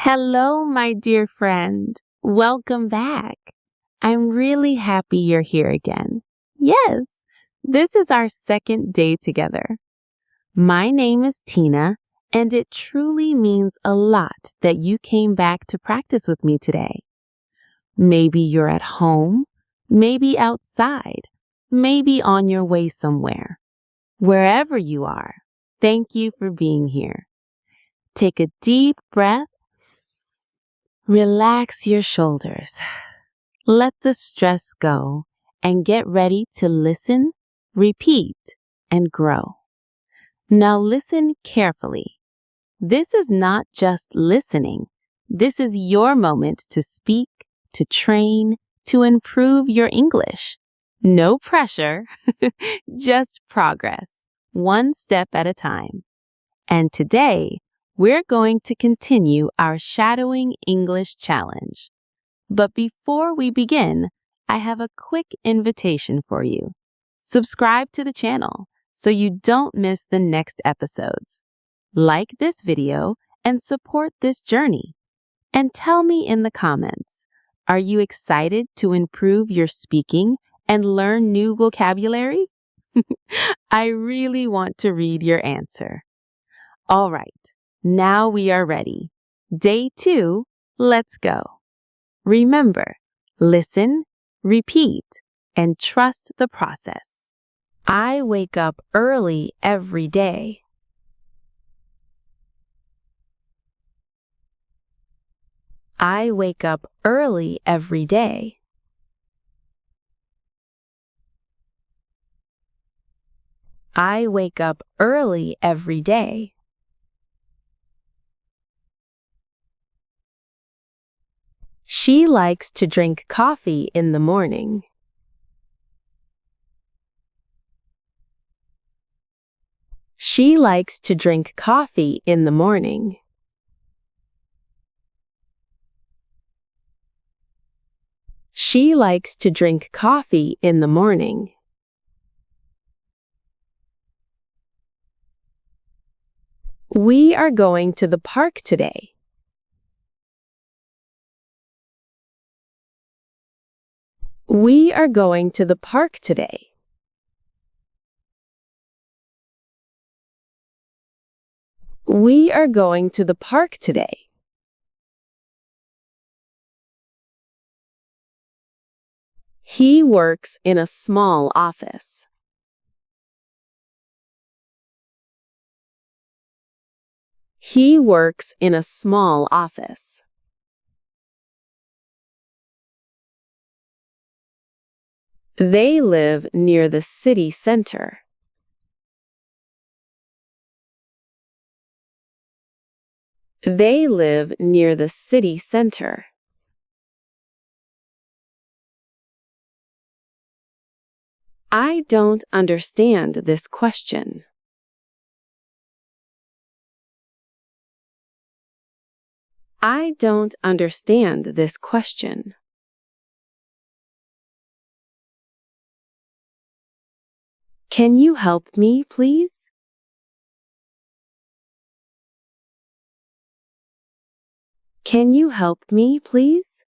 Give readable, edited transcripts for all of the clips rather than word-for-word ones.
Hello, my dear friend. Welcome back. I'm really happy you're here again. Yes, this is our second day together. My name is Tina, and it truly means a lot that you came back to practice with me today. Maybe you're at home, maybe outside, maybe on your way somewhere. Wherever you are, thank you for being here. Take a deep breath. Relax your shoulders. Let the stress go and get ready to listen, repeat, and grow. Now listen carefully. This is not just listening. This is your moment to speak, to train, to improve your English. No pressure, just progress, one step at a time. And today, we're going to continue our Shadowing English Challenge. But before we begin, I have a quick invitation for you. Subscribe to the channel so you don't miss the next episodes. Like this video and support this journey. And tell me in the comments, are you excited to improve your speaking and learn new vocabulary? I really want to read your answer. All right. Now we are ready. Day 2, let's go. Remember, listen, repeat, and trust the process. I wake up early every day. I wake up early every day. I wake up early every day. She likes to drink coffee in the morning. She likes to drink coffee in the morning. She likes to drink coffee in the morning. We are going to the park today. We are going to the park today. We are going to the park today. He works in a small office. He works in a small office. They live near the city center. They live near the city center. I don't understand this question. I don't understand this question. Can you help me, please? Can you help me, please?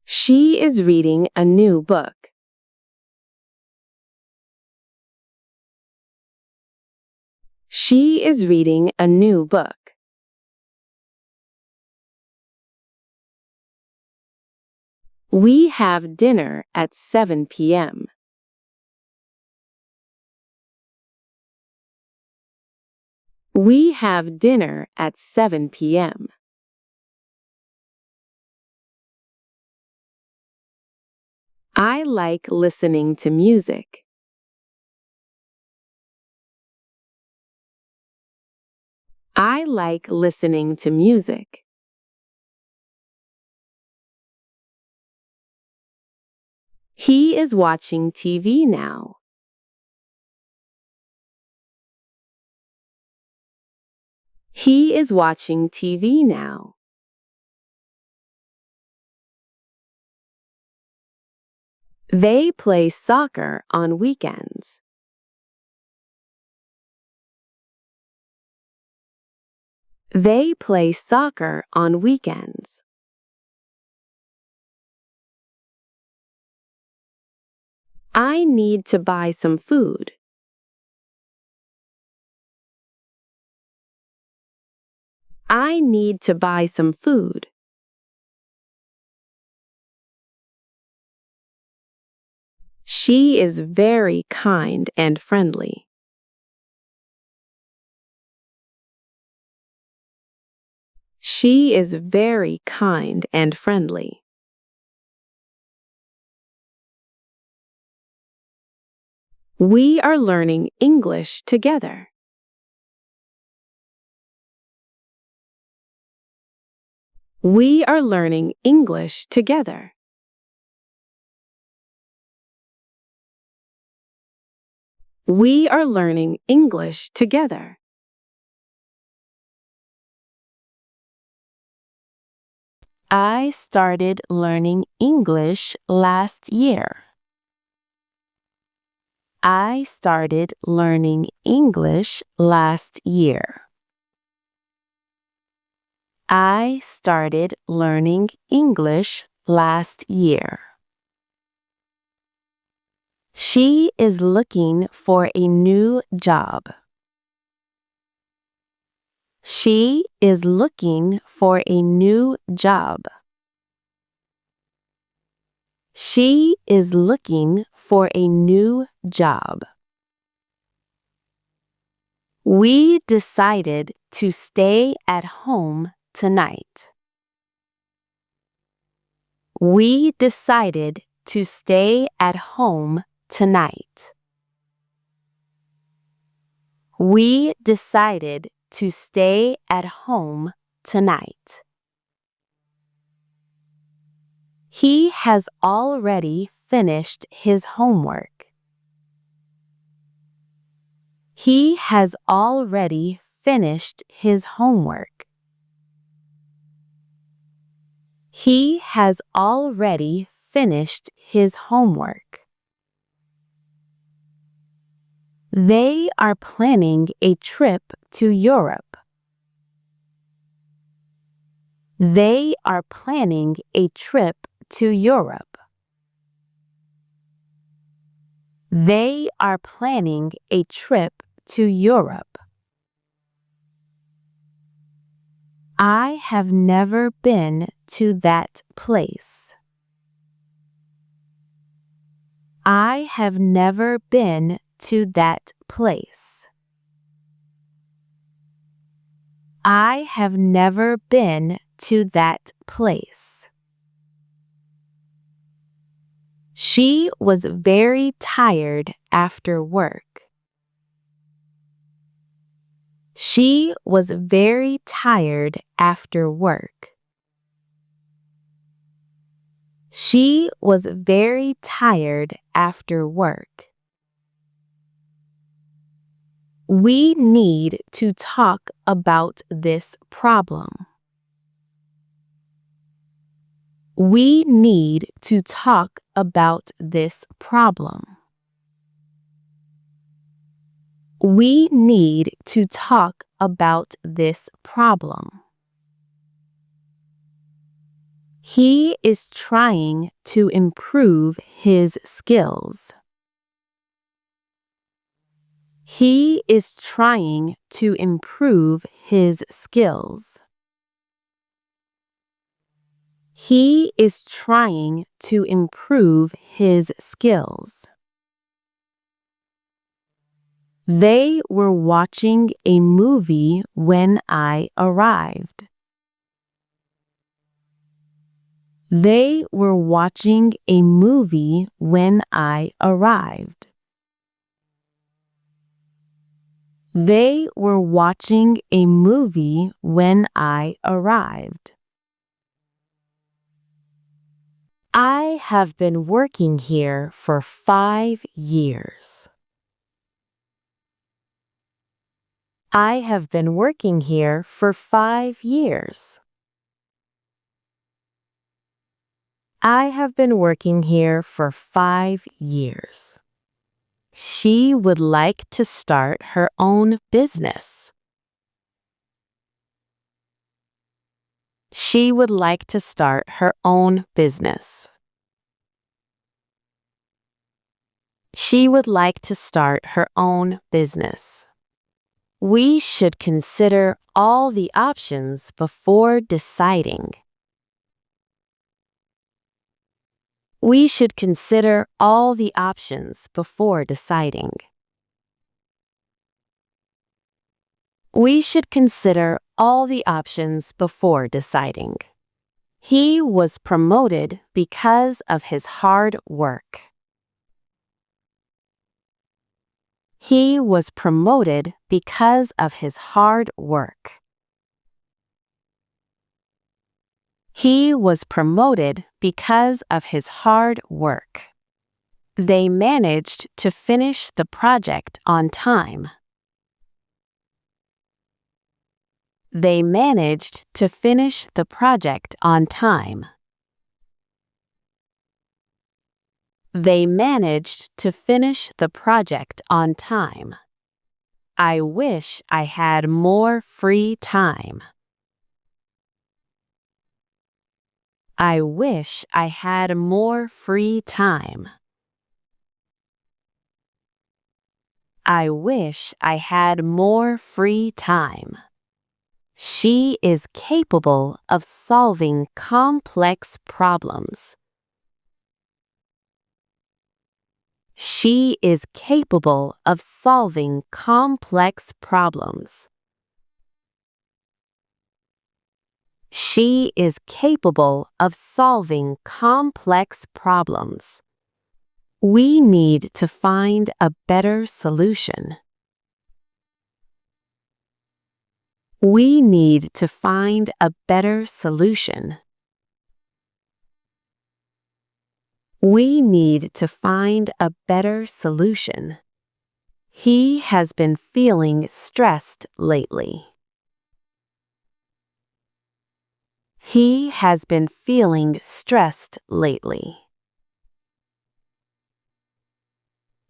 She is reading a new book. She is reading a new book. We have dinner at 7 p.m. We have dinner at 7 p.m. I like listening to music. I like listening to music. He is watching TV now. He is watching TV now. They play soccer on weekends. They play soccer on weekends. I need to buy some food. I need to buy some food. She is very kind and friendly. She is very kind and friendly. We are learning English together. We are learning English together. We are learning English together. I started learning English last year. I started learning English last year. I started learning English last year. She is looking for a new job. She is looking for a new job. She is looking for a new job. We decided to stay at home tonight. We decided to stay at home tonight. We decided to stay at home tonight. He has already finished his homework. He has already finished his homework. He has already finished his homework. They are planning a trip to Europe. They are planning a trip to Europe. They are planning a trip to Europe. I have never been to that place. I have never been to that place. I have never been to that place. She was very tired after work. She was very tired after work. She was very tired after work. We need to talk about this problem. We need to talk about this problem. We need to talk about this problem. He is trying to improve his skills. He is trying to improve his skills. He is trying to improve his skills. They were watching a movie when I arrived. They were watching a movie when I arrived. They were watching a movie when I arrived. I have been working here for 5 years. I have been working here for 5 years. I have been working here for 5 years. She would like to start her own business. She would like to start her own business. She would like to start her own business. We should consider all the options before deciding. We should consider all the options before deciding. We should consider all the options before deciding. He was promoted because of his hard work. He was promoted because of his hard work. He was promoted because of his hard work. They managed to finish the project on time. They managed to finish the project on time. They managed to finish the project on time. I wish I had more free time. I wish I had more free time. I wish I had more free time. She is capable of solving complex problems. She is capable of solving complex problems. She is capable of solving complex problems. We need to find a better solution. We need to find a better solution. We need to find a better solution. He has been feeling stressed lately. He has been feeling stressed lately.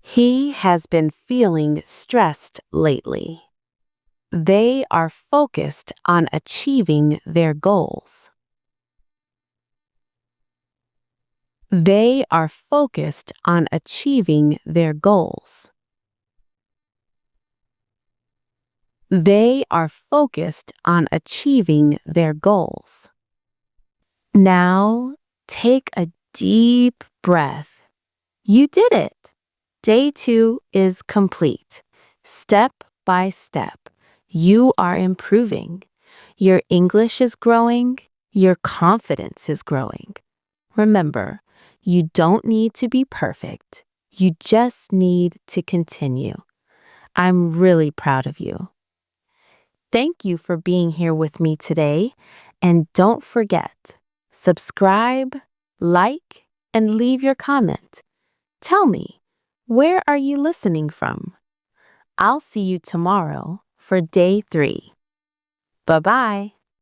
He has been feeling stressed lately. They are focused on achieving their goals. They are focused on achieving their goals. They are focused on achieving their goals. Now, take a deep breath. You did it. Day 2 is complete. Step by step, you are improving. Your English is growing. Your confidence is growing. Remember, you don't need to be perfect. You just need to continue. I'm really proud of you. Thank you for being here with me today. And don't forget, subscribe, like, and leave your comment. Tell me, where are you listening from? I'll see you tomorrow for day 3. Bye-bye.